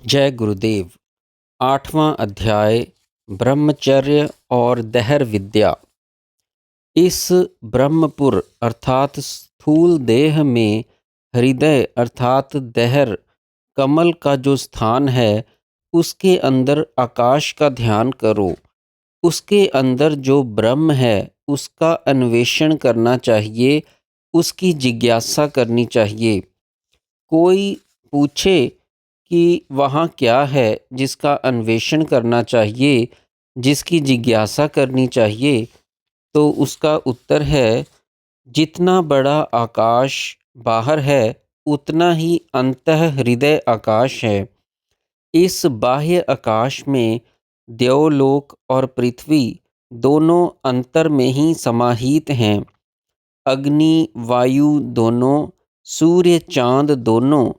जय गुरुदेव। आठवां अध्याय ब्रह्मचर्य और दहर विद्या। इस ब्रह्मपुर अर्थात स्थूल देह में हृदय अर्थात दहर कमल का जो स्थान है, उसके अंदर आकाश का ध्यान करो। उसके अंदर जो ब्रह्म है उसका अन्वेषण करना चाहिए, उसकी जिज्ञासा करनी चाहिए। कोई पूछे कि वहाँ क्या है जिसका अन्वेषण करना चाहिए, जिसकी जिज्ञासा करनी चाहिए, तो उसका उत्तर है, जितना बड़ा आकाश बाहर है उतना ही अंतः हृदय आकाश है। इस बाह्य आकाश में देवलोक और पृथ्वी दोनों अंतर में ही समाहित हैं। अग्नि वायु दोनों, सूर्य चांद दोनों,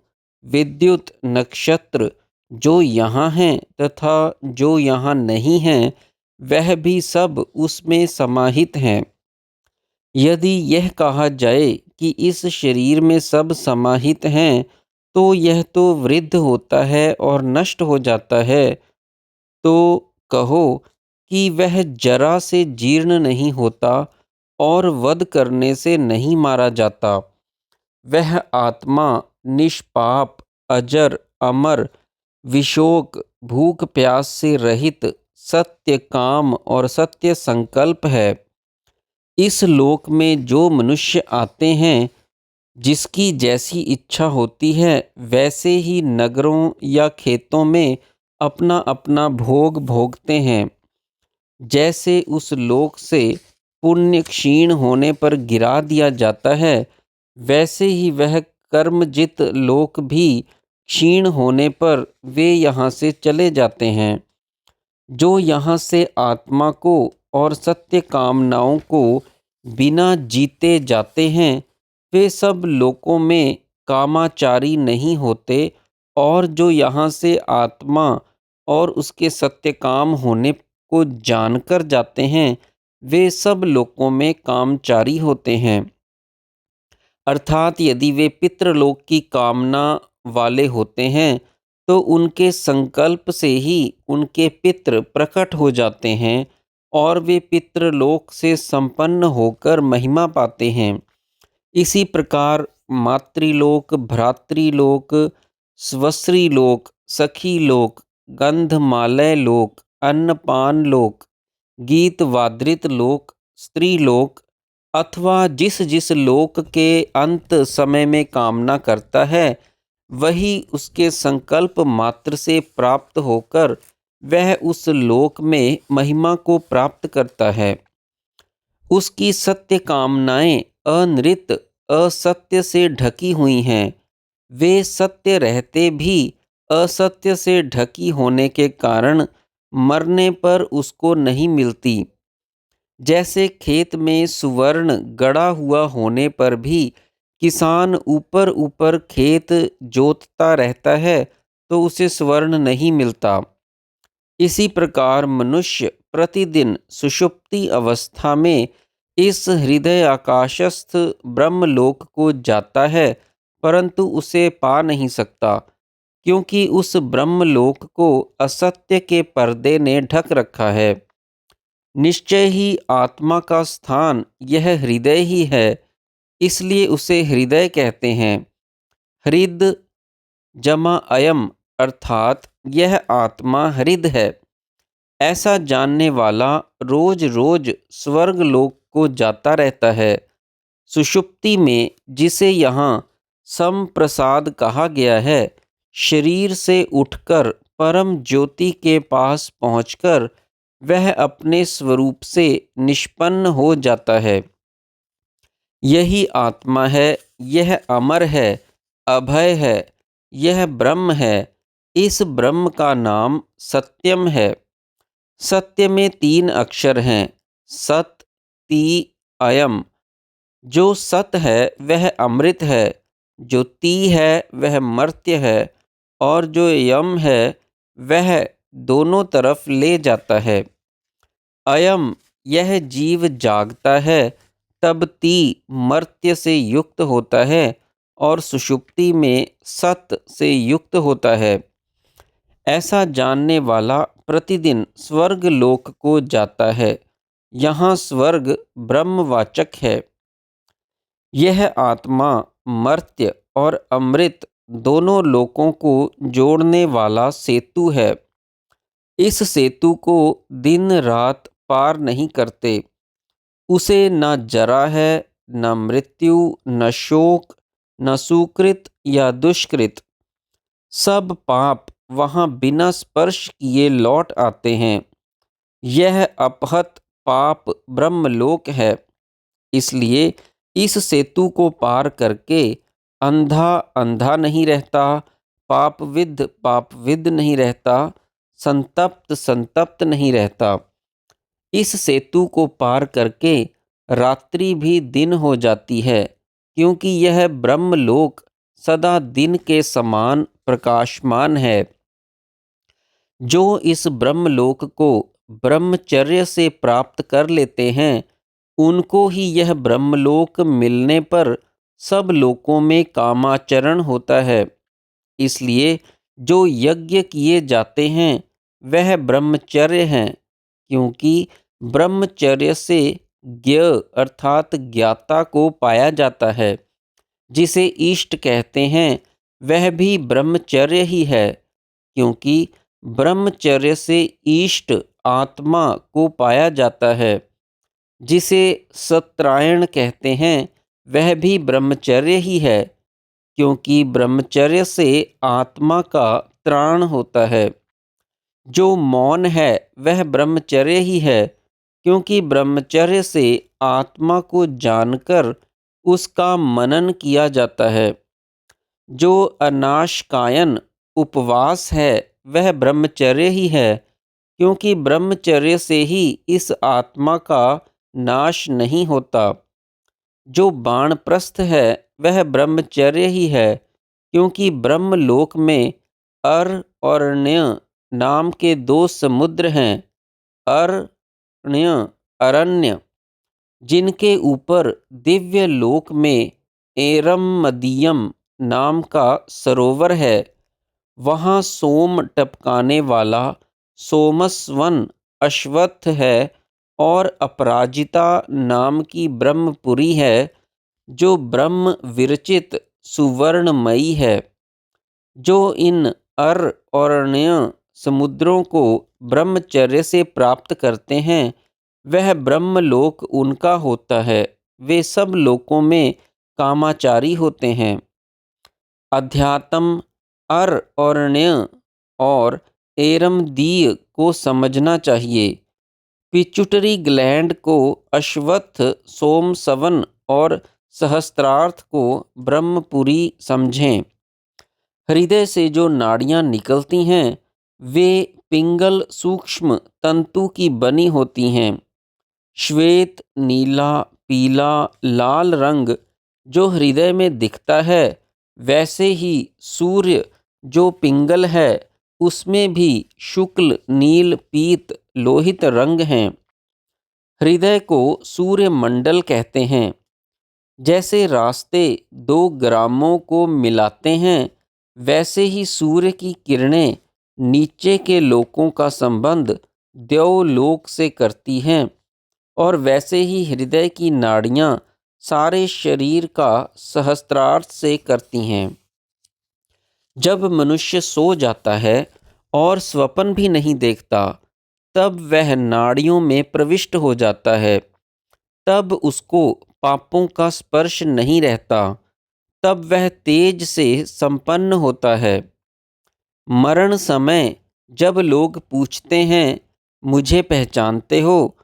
विद्युत नक्षत्र जो यहाँ हैं तथा जो यहाँ नहीं हैं, वह भी सब उसमें समाहित हैं। यदि यह कहा जाए कि इस शरीर में सब समाहित हैं, तो यह तो वृद्ध होता है और नष्ट हो जाता है। तो कहो कि वह जरा से जीर्ण नहीं होता और वध करने से नहीं मारा जाता। वह आत्मा निष्पाप, अजर, अमर, विशोक, भूख प्यास से रहित, सत्य काम और सत्य संकल्प है। इस लोक में जो मनुष्य आते हैं, जिसकी जैसी इच्छा होती है वैसे ही नगरों या खेतों में अपना अपना भोग भोगते हैं। जैसे उस लोक से पुण्य क्षीण होने पर गिरा दिया जाता है, वैसे ही वह कर्मजित लोक भी क्षीण होने पर वे यहाँ से चले जाते हैं। जो यहाँ से आत्मा को और सत्य कामनाओं को बिना जीते जाते हैं, वे सब लोकों में कामाचारी नहीं होते, और जो यहाँ से आत्मा और उसके सत्य काम होने को जानकर जाते हैं, वे सब लोकों में कामचारी होते हैं। अर्थात यदि वे पितृलोक की कामना वाले होते हैं, तो उनके संकल्प से ही उनके पितृ प्रकट हो जाते हैं और वे पितृलोक से संपन्न होकर महिमा पाते हैं। इसी प्रकार मातृलोक, भ्रातृलोक, स्वश्रीलोक, सखीलोक, गंधमालय लोक, अन्नपान लोक, गीत वाद्रित लोक, स्त्रीलोक अथवा जिस जिस लोक के अंत समय में कामना करता है, वही उसके संकल्प मात्र से प्राप्त होकर वह उस लोक में महिमा को प्राप्त करता है। उसकी सत्य कामनाएं अनृत असत्य से ढकी हुई हैं। वे सत्य रहते भी असत्य से ढकी होने के कारण मरने पर उसको नहीं मिलती। जैसे खेत में सुवर्ण गड़ा हुआ होने पर भी किसान ऊपर ऊपर खेत जोतता रहता है, तो उसे स्वर्ण नहीं मिलता। इसी प्रकार मनुष्य प्रतिदिन सुषुप्ति अवस्था में इस हृदय आकाशस्थ ब्रह्मलोक को जाता है, परंतु उसे पा नहीं सकता, क्योंकि उस ब्रह्मलोक को असत्य के पर्दे ने ढक रखा है। निश्चय ही आत्मा का स्थान यह हृदय ही है, इसलिए उसे हृदय कहते हैं। हृद जमा अयम अर्थात यह आत्मा हृद है। ऐसा जानने वाला रोज रोज स्वर्ग लोक को जाता रहता है। सुषुप्ति में, जिसे यहाँ संप्रसाद कहा गया है, शरीर से उठकर परम ज्योति के पास पहुंचकर वह अपने स्वरूप से निष्पन्न हो जाता है। यही आत्मा है, यह अमर है, अभय है, यह ब्रह्म है। इस ब्रह्म का नाम सत्यम है। सत्य में 3 अक्षर हैं, सत, ती, अयम। जो सत है वह अमृत है, जो ती है वह मर्त्य है, और जो यम है वह दोनों तरफ ले जाता है। अयम यह जीव जागता है, तब ती मर्त्य से युक्त होता है और सुषुप्ति में सत से युक्त होता है। ऐसा जानने वाला प्रतिदिन स्वर्ग लोक को जाता है। यहाँ स्वर्ग ब्रह्मवाचक है। यह आत्मा मर्त्य और अमृत दोनों लोकों को जोड़ने वाला सेतु है। इस सेतु को दिन रात पार नहीं करते। उसे न जरा है, न मृत्यु, न शोक, न सुकृत या दुष्कृत। सब पाप वहाँ बिना स्पर्श किए लौट आते हैं। यह अपहत पाप ब्रह्मलोक है। इसलिए इस सेतु को पार करके अंधा अंधा नहीं रहता, पापविद पापविद नहीं रहता, संतप्त संतप्त नहीं रहता। इस सेतु को पार करके रात्रि भी दिन हो जाती है, क्योंकि यह ब्रह्मलोक सदा दिन के समान प्रकाशमान है। जो इस ब्रह्मलोक को ब्रह्मचर्य से प्राप्त कर लेते हैं, उनको ही यह ब्रह्मलोक मिलने पर सब लोकों में कामाचरण होता है। इसलिए जो यज्ञ किए जाते हैं वह ब्रह्मचर्य हैं, क्योंकि ब्रह्मचर्य से ज्ञ अर्थात ज्ञाता को पाया जाता है। जिसे इष्ट कहते हैं वह भी ब्रह्मचर्य ही है, क्योंकि ब्रह्मचर्य से इष्ट आत्मा को पाया जाता है। जिसे सत्यायण कहते हैं वह भी ब्रह्मचर्य ही है, क्योंकि ब्रह्मचर्य से आत्मा का त्राण होता है। जो मौन है वह ब्रह्मचर्य ही है, क्योंकि ब्रह्मचर्य से आत्मा को जानकर उसका मनन किया जाता है। जो अनाशकायन उपवास है वह ब्रह्मचर्य ही है, क्योंकि ब्रह्मचर्य से ही इस आत्मा का नाश नहीं होता। जो बाणप्रस्थ है वह ब्रह्मचर्य ही है, क्योंकि ब्रह्मलोक में अर और ण्य नाम के दो समुद्र हैं। अरण्य अरण्य, जिनके ऊपर दिव्य लोक में एरममदीयम नाम का सरोवर है। वहाँ सोम टपकाने वाला सोमस्वन अश्वत्थ है और अपराजिता नाम की ब्रह्मपुरी है, जो ब्रह्म विरचित सुवर्णमयी है। जो इन अर और ण्य समुद्रों को ब्रह्मचर्य से प्राप्त करते हैं वह ब्रह्मलोक उनका होता है। वे सब लोकों में कामाचारी होते हैं। अध्यात्म अर और ण्य और एरमदीय को समझना चाहिए। पिचुटरी ग्लैंड को अश्वत्थ, सोमसवन और सहस्त्रार्थ को ब्रह्मपुरी समझें। हृदय से जो नाड़ियाँ निकलती हैं वे पिंगल सूक्ष्म तंतु की बनी होती हैं। श्वेत, नीला, पीला, लाल रंग जो हृदय में दिखता है, वैसे ही सूर्य जो पिंगल है उसमें भी शुक्ल, नील, पीत, लोहित रंग हैं। हृदय को सूर्य मंडल कहते हैं। जैसे रास्ते दो ग्रामों को मिलाते हैं, वैसे ही सूर्य की किरणें नीचे के लोकों का संबंध देवलोक से करती हैं, और वैसे ही हृदय की नाड़ियाँ सारे शरीर का सहस्त्रार्थ से करती हैं। जब मनुष्य सो जाता है और स्वप्न भी नहीं देखता, तब वह नाड़ियों में प्रविष्ट हो जाता है। तब उसको पापों का स्पर्श नहीं रहता। तब वह तेज से संपन्न होता है। मरण समय जब लोग पूछते हैं, मुझे पहचानते हो?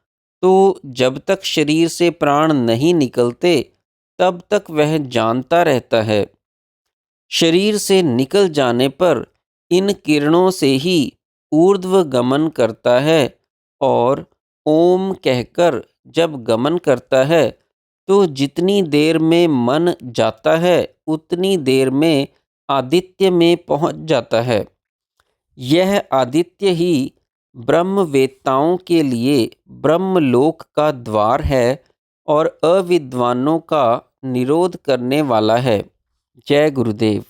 तो जब तक शरीर से प्राण नहीं निकलते तब तक वह जानता रहता है। शरीर से निकल जाने पर इन किरणों से ही ऊर्ध्व गमन करता है, और ओम कहकर जब गमन करता है तो जितनी देर में मन जाता है उतनी देर में आदित्य में पहुंच जाता है। यह आदित्य ही ब्रह्मवेत्ताओं के लिए ब्रह्मलोक का द्वार है और अविद्वानों का निरोध करने वाला है। जय गुरुदेव।